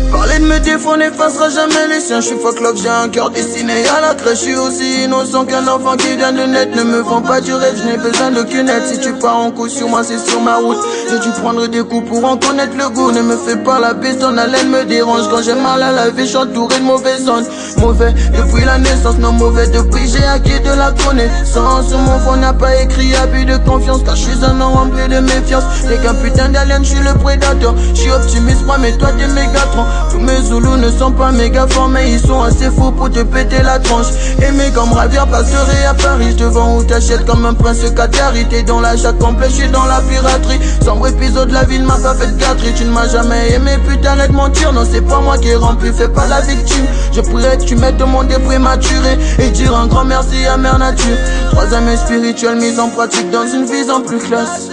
Parler de mes défauts n'effacera jamais les siens. Je suis fuck love, j'ai un cœur destiné à la crèche. Je suis aussi innocent qu'un enfant qui vient de naître. Ne me vends pas du rêve, je n'ai besoin d'aucune aide. Si tu pars en coup sur moi, c'est sur ma route. J'ai dû prendre des coups pour en connaître le goût. Ne me fais pas la bise, ton haleine me dérange. Quand j'ai mal à la vie, je suis entouré de mauvaises ondes. Mauvais depuis la naissance, non mauvais depuis j'ai acquis de la connaissance. Sur mon fond n'a pas écrit abus de confiance, car je suis un homme rempli de méfiance. T'es qu'un putain d'alien, je suis le prédateur. Je suis optimiste, moi, mais toi t'es mégatron. Tous mes Zoulous ne sont pas méga forts, mais ils sont assez fous pour te péter la tronche. Aimé comme Ravière, passerai à Paris. Je te vends ou t'achètes comme un prince Qatari. T'es dans l'achat complet, je suis dans la piraterie. Sombre épisode, la vie ne m'a pas fait de gâterie. Tu ne m'as jamais aimé, putain, arrête de mentir. Non, c'est pas moi qui ai rempli, fais pas la victime. Je pourrais que tu mettes mon dé prématuré et dire un grand merci à Mère Nature. 3 amis spirituels mis en pratique dans une vision plus classe.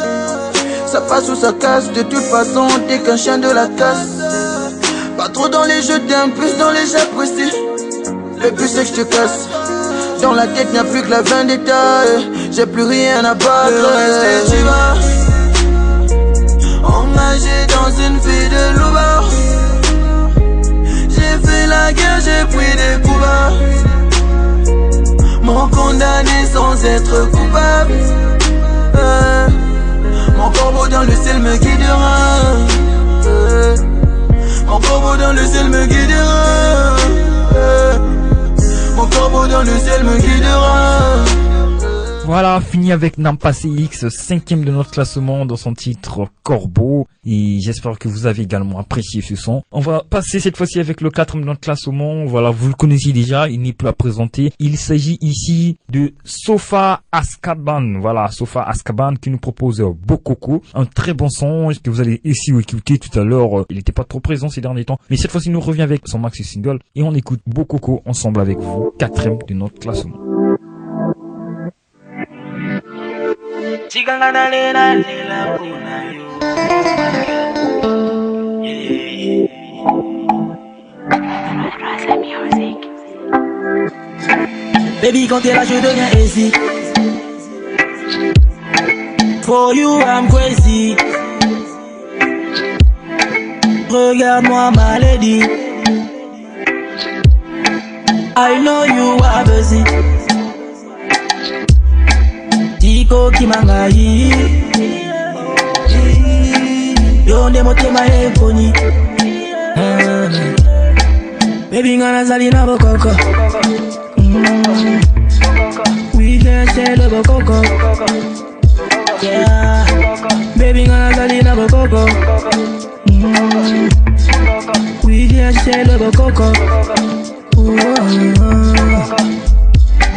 ça passe ou ça casse. De toute façon, t'es qu'un chien de la casse. Pas trop dans les jeux, t'es un plus dans les j'apprécie. Le but c'est que je te casse. Dans la tête, n'y a plus que la vendetta. J'ai plus rien à battre. Le reste, tu vas engagé dans une vie de loupard. J'ai fait la guerre, j'ai pris des coups bas. M'ont condamné sans être coupable. Mon corbeau dans le ciel me guidera. Mon corbeau dans le ciel me guidera. Mon corbeau dans le ciel me guidera. Voilà, fini avec Nampa CX, 5e de notre classement dans son titre Corbeau. Et j'espère que vous avez également apprécié ce son. On va passer cette fois-ci avec le 4e de notre classement. Voilà, vous le connaissez déjà, il n'est plus à présenter. Il s'agit ici de Sofa Azkaban. Voilà, Sofa Azkaban qui nous propose Bokoko. Un très bon son que vous allez ici écouter tout à l'heure. Il n'était pas trop présent ces derniers temps. Mais cette fois-ci, il nous revient avec son maxi single. Et on écoute Bokoko ensemble avec vous. 4e de notre classement. Baby, quand t'es là, je deviens easy. For you, I'm crazy. Regarde-moi, ma lady. I know you are busy. Tiko kimangai. Yonde motema efoni. Baby, ngana zali na bokoko. We can share the bokoko. Yeah. Baby, ngana zali na bokoko. We can share the bokoko.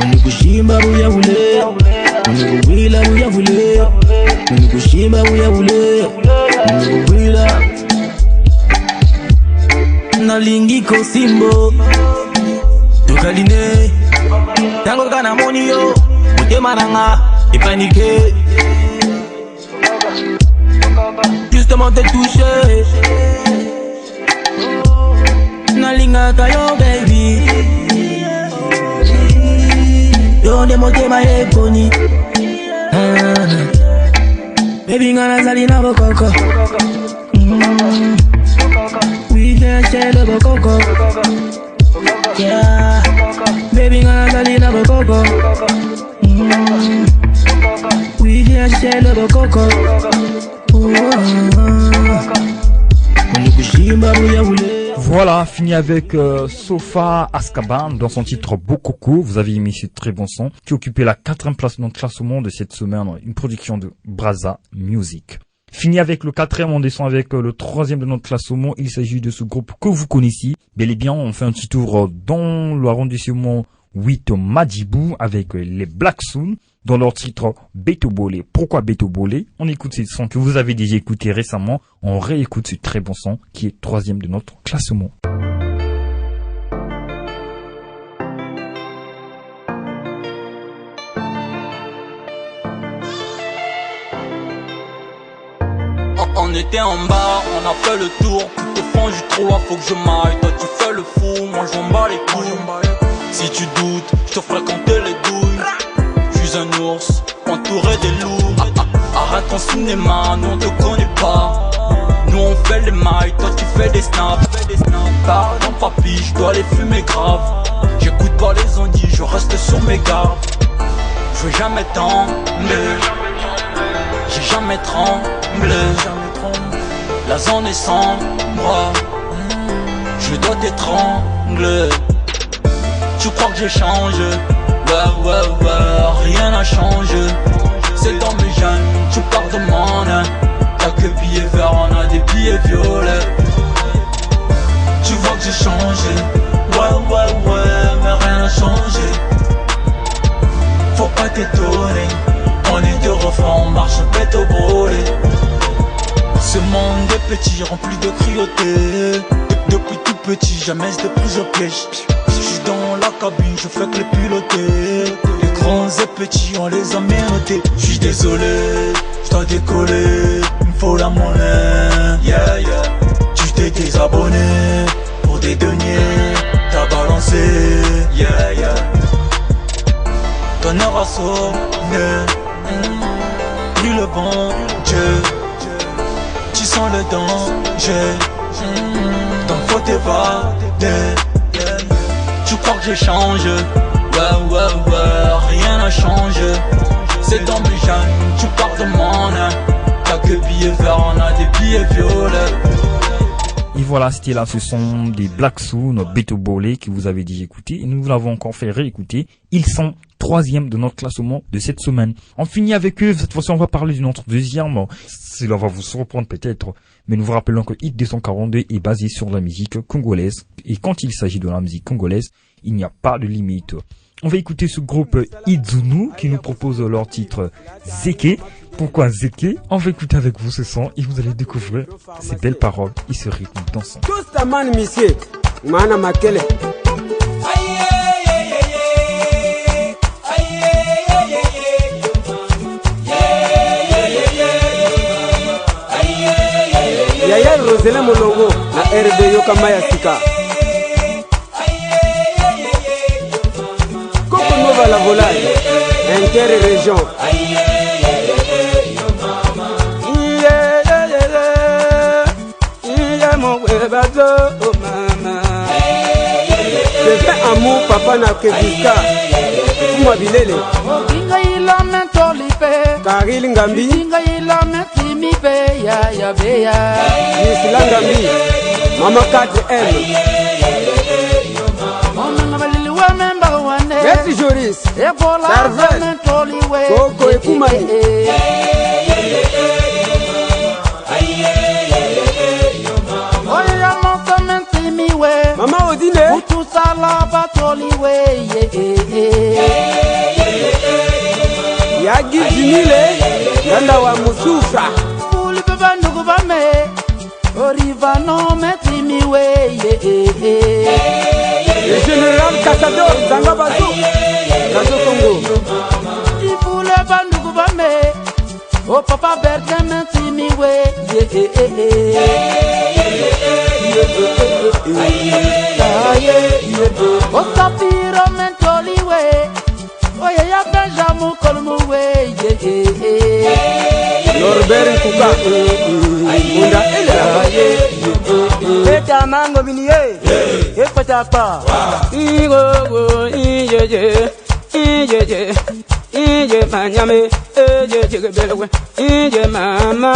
Unikushimba buya ule. Unikuwila buya ule. Unikushimba buya ule. Unikuwila. Nalingi kosimbo tokaline tango kana moni yo motema nanga epanique. Justement te toucher nalinga kayo baby. Yo nde motema eponi. Baby ngana zali na bokoko. We can share the bokoko. Yeah. Baby ngana zali na bokoko. We can share the bokoko. Voilà, fini avec Sofa Azkaban dans son titre Bokoko. Vous avez aimé ce très bon son qui occupait la 4e place dans le classement de cette semaine, une production de Braza Music. Fini avec le 4e, on descend avec le 3e de notre classement. Il s'agit de ce groupe que vous connaissez. Bel et bien, on fait un petit tour dans l'arrondissement 8 Madjibou avec les Black Soon dans leur titre Beto Bolé. Pourquoi Beto Bolé? On écoute ce son que vous avez déjà écouté récemment. On réécoute ce très bon son qui est 3e de notre classement. On était en bas, on a fait le tour. Tout au fond du trou, faut que je m'aille. Toi tu fais le fou, moi je m'en bats les couilles. Si tu doutes, je te ferai compter les douilles. Je suis un ours, entouré des loups. Arrête ton cinéma, nous on te connaît pas. Nous on fait les mailles, toi tu fais des snaps. Pardon papy, je dois les fumer grave. J'écoute pas les ondits, je reste sur mes gardes. Je vais jamais trembler. J'ai jamais tremblé. La zone est sombre. Je dois t'étrangler. Tu crois que j'ai changé? Ouais, rien n'a changé. C'est dans mes gènes, tu parles de mon. T'as que billets verts, on a des billets violets. Tu vois que j'ai changé. Ouais, mais rien n'a changé. Faut pas t'étonner. On est de refrain, on marche bête au brûlé. Ce monde est petit, rempli de cruauté. Depuis tout petit, jamais j'étais pris au piège. Je suis dans la cabine, je fais que les piloter. Les grands et petits, on les a menottés. Je suis désolé, je dois décoller. Une faut la monnaie. Yeah, yeah. Tu t'es désabonné pour des deniers. T'as balancé. Yeah, yeah. Ton heure a sonné. Pris le bon Dieu. Tu sens le danger. Donc faut t'évader. Tu crois que j'ai changé? Ouais, rien n'a changé. C'est dans mes jeunes, tu pars de mon âme. T'as que billets verts, on a des billets violets. Et voilà, c'était là, ce sont des Black Sous, notre Beto Bolé que vous avez dit écouter. Et nous l'avons encore fait réécouter. Ils sont 3e de notre classement de cette semaine. On finit avec eux. Cette fois-ci, on va parler de notre deuxième. Cela va vous surprendre peut-être. Mais nous vous rappelons que Hit 242 est basé sur la musique congolaise. Et quand il s'agit de la musique congolaise, il n'y a pas de limite. On va écouter ce groupe Izunu qui nous propose leur titre Zeke. Pourquoi Zeke? On va écouter avec vous ce son et vous allez découvrir ces belles paroles et ce rythme dansant. Tous ta man monsieur, mana makele. Yaya Rosela Molongo na RD Yokamaya Sika. Nova la volaille, inter-région. Mon bateau, maman. C'est fait amour, papa n'a que jusqu'à. Moi, bilele. Karil Ngambi. Yisla Ngambi. Maman 4M. Merci Joris, Darvel, Coco et Koumani. Maman Odine, Yagi Jimile, Ganda wa Moussoufa. Le général Kassador, Zanga Bazou, Radio Congo. Il voulait pas nous gouverner. Oh papa Bertin, Timi, oh Sapiro, Mentoli, oh ya Benjamin Colmoué, Norbert Kouka, Munda Ela, Eta Mango Minier, Epatapa, Igo, Iye Manyame, Belwe, Iye Mama.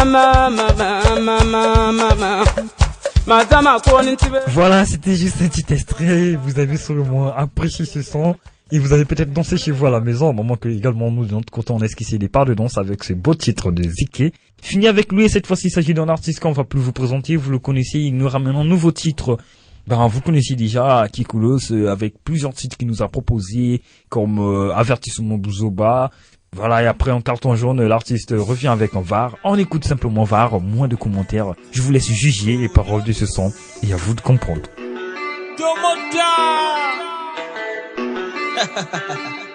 Voilà, c'était juste un petit extrait. Vous avez sûrement apprécié ce son. Et vous avez peut-être dansé chez vous à la maison, au moment que également nous, de notre côté, on a esquissé des parts de danse avec ce beau titre de Zeke. Fini avec lui, et cette fois-ci, il s'agit d'un artiste qu'on va plus vous présenter, vous le connaissez, il nous ramène un nouveau titre. Vous connaissez déjà Kikulos, avec plusieurs titres qu'il nous a proposés, comme Avertissement Bouzoba. Voilà, et après en carton jaune, l'artiste revient avec un VAR. On écoute simplement VAR, moins de commentaires. Je vous laisse juger les paroles de ce son, et à vous de comprendre.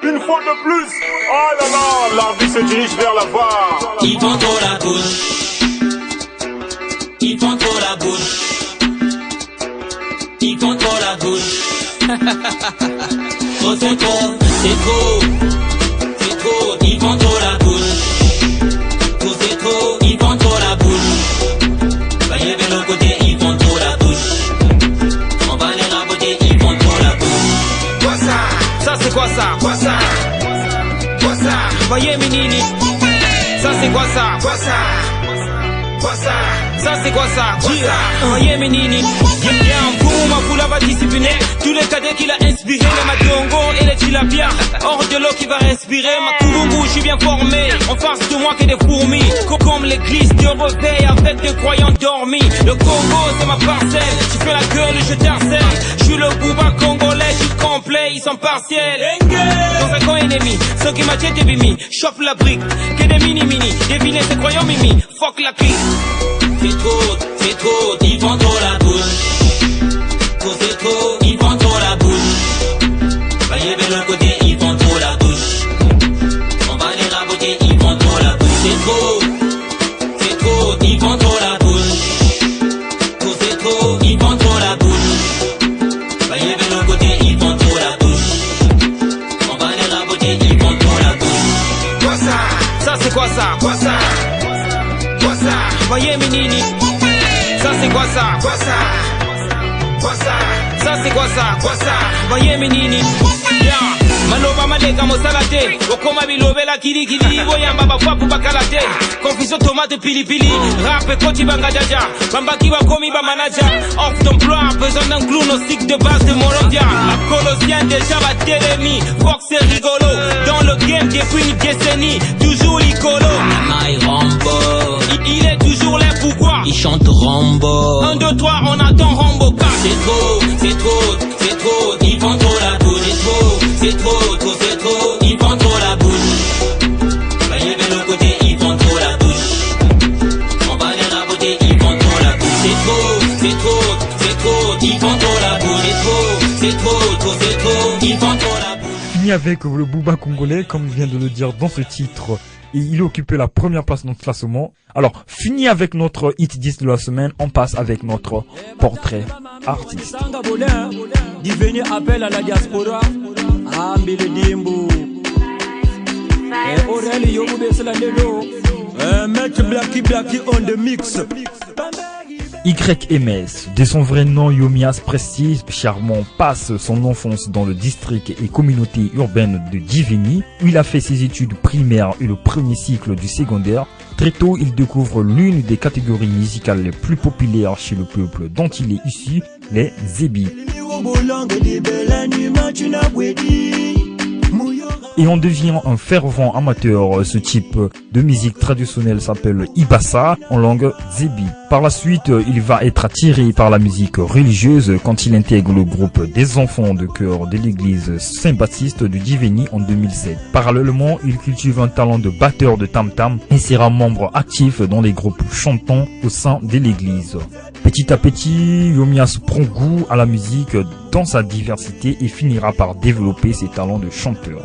Une fois de plus, oh là là, la vie se dirige vers la barre. Ils font trop la bouche. Ils font trop la bouche. Ils font trop la bouche. Trop c'est trop, c'est trop. C'est trop, ils font trop la bouche. Trop c'est trop, ils font trop la bouche. Voyez de l'autre côté, ils font trop la bouche. On va les raboter, ils font trop la bouche. Quoi ça? Ça c'est quoi ça? Quoi ça? Quoi ça? Voyez Minini. Ça c'est quoi ça? Quoi ça? Quoi ça? Ça c'est quoi ça? Voyez Minini. Y'a un boom, ma foule va discipliner tous les cadets qu'il a inspiré, les Matongo et les tilapia. Hors de l'eau qui va respirer, ma Kouloumou, je suis bien formé. En face de moi que des fourmis, comme l'église de réveil avec des croyants dormis. Le Congo c'est ma parcelle, tu fais la gueule, je t'harcèle. Je suis le Bouba congolais, je suis complet, ils sont partiels. Dans un camp ennemi, ceux qui m'attirent des bimi, chope la brique, que des mini-mini, devinez ces croyants mimi, fuck la clique. C'est trop, ils font trop la bouche. Trop c'est trop, ils font trop la bouche. Voyez de l'autre côté, ils font trop la bouche. On va les raboter, ils font trop la bouche. C'est trop, ils font quoi ça? Quoi ça? Quoi ça? Voyez Minini. Ça c'est quoi ça? Quoi ça? Quoi ça? Ça c'est quoi ça? Quoi ça? Voyez Minini. Manoba malega mosalate okoma bilobela kilikili boyamba bafapu bakalate confusion tomate pilipili rap koti banga jaja bambaki bakomi ba manager off d'emploi besoin d'un clown au cycle de base de Morondia la colosien déjà va télémi Fox c'est rigolo dans le game depuis une décennie toujours icolo Rambo il est toujours là pourquoi il chante Rambo 1, 2, 3 on attend Rambo car c'est trop ils font trop la bouche c'est trop, ils font trop la bouche. Voyez de l'autre côté, ils font trop la bouche. On va les raboter, ils font trop la bouche. C'est trop, ils font trop la bouche. C'est trop, ils font trop la bouche. Fini avec le Booba congolais, comme je viens de le dire dans ce titre. Et il a occupé la première place dans le classement. Alors, fini avec notre hit 10 de la semaine, on passe avec notre portrait artiste. Diveni appel à la diaspora. Ambile Dimbu. Aurélie Yomu Beselandelo. Maître Blacky on the mix. YMS, de son vrai nom Yomias Prestige, Charmant passe son enfance dans le district et communauté urbaine de Diveni, où il a fait ses études primaires et le premier cycle du secondaire. Très tôt, il découvre l'une des catégories musicales les plus populaires chez le peuple dont il est issu, les Zébi. Et on devient un fervent amateur. Ce type de musique traditionnelle s'appelle Ibassa en langue Zébi. Par la suite, il va être attiré par la musique religieuse quand il intègre le groupe des enfants de chœur de l'église Saint-Baptiste de Diveni en 2007. Parallèlement, il cultive un talent de batteur de tam-tam et sera membre actif dans les groupes chantants au sein de l'église. Petit à petit, Yomias prend goût à la musique dans sa diversité et finira par développer ses talents de chanteur.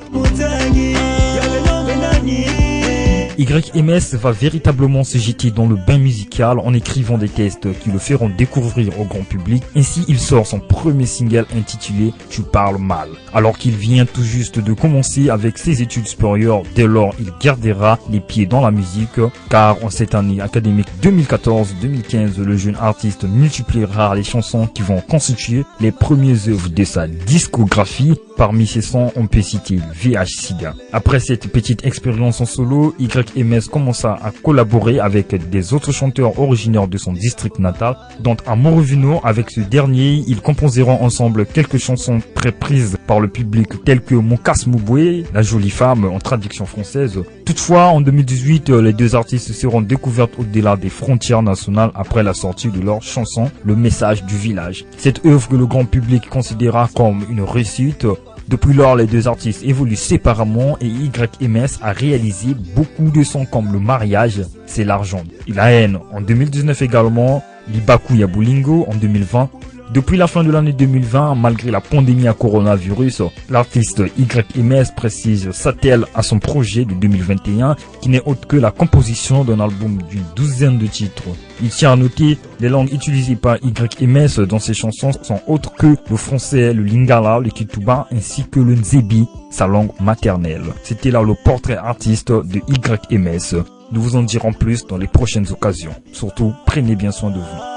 YMS va véritablement se jeter dans le bain musical en écrivant des textes qui le feront découvrir au grand public. Ainsi, il sort son premier single intitulé « Tu parles mal ». Alors qu'il vient tout juste de commencer avec ses études supérieures, dès lors il gardera les pieds dans la musique car en cette année académique 2014-2015, le jeune artiste multipliera les chansons qui vont constituer les premières œuvres de sa discographie. Parmi ces sons, on peut citer VH Sida. Après cette petite expérience en solo, YMS commença à collaborer avec des autres chanteurs originaires de son district natal, dont à Morovino. Avec ce dernier, ils composeront ensemble quelques chansons très prises par le public, telles que Mon casse Mouboué, La jolie femme en traduction française. Toutefois, en 2018, les deux artistes seront découvertes au-delà des frontières nationales après la sortie de leur chanson Le message du village. Cette œuvre que le grand public considéra comme une réussite. Depuis lors, les deux artistes évoluent séparément et YMS a réalisé beaucoup de sons comme Le mariage, c'est l'argent, La haine en 2019 également, Libaku Yabulingo en 2020. Depuis la fin de l'année 2020, malgré la pandémie à coronavirus, l'artiste YMS Prestige s'attelle à son projet de 2021 qui n'est autre que la composition d'un album d'une douzaine de titres. Il tient à noter, les langues utilisées par YMS dans ses chansons sont autres que le français, le lingala, le kituba ainsi que le nzebi, sa langue maternelle. C'était là le portrait artiste de YMS. Nous vous en dirons plus dans les prochaines occasions. Surtout, prenez bien soin de vous.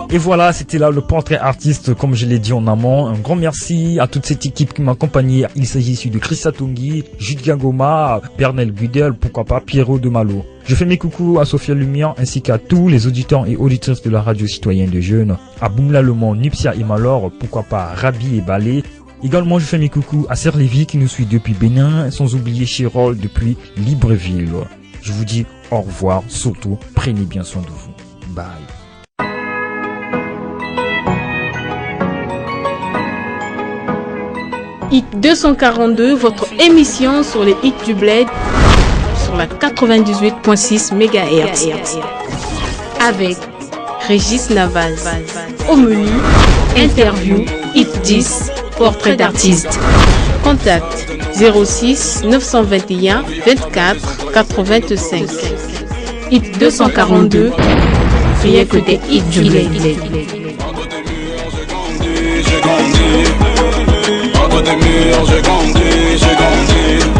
Et voilà, c'était là le portrait artiste, comme je l'ai dit en amont. Un grand merci à toute cette équipe qui m'a accompagné. Il s'agit ici de Chris Satongi, Jude Goma, Bernel Gudel, pourquoi pas Pierrot de Malo. Je fais mes coucous à Sophia Lumière ainsi qu'à tous les auditeurs et auditrices de la radio citoyenne de jeunes, à Boumla Le Mans, Nupsia et Malor, pourquoi pas Rabi et Balé. Également, je fais mes coucous à Serre Lévy qui nous suit depuis Bénin, sans oublier Chirol depuis Libreville. Je vous dis au revoir, surtout prenez bien soin de vous. Bye. Hit 242, votre émission sur les hits du bled sur la 98.6 MHz avec Régis Navaz. Au menu, interview, hit 10, portrait d'artiste. Contact 06 921 24 85. Hit 242 Rien que des hits du bled. Entre des murs, j'ai grandi, j'ai grandi.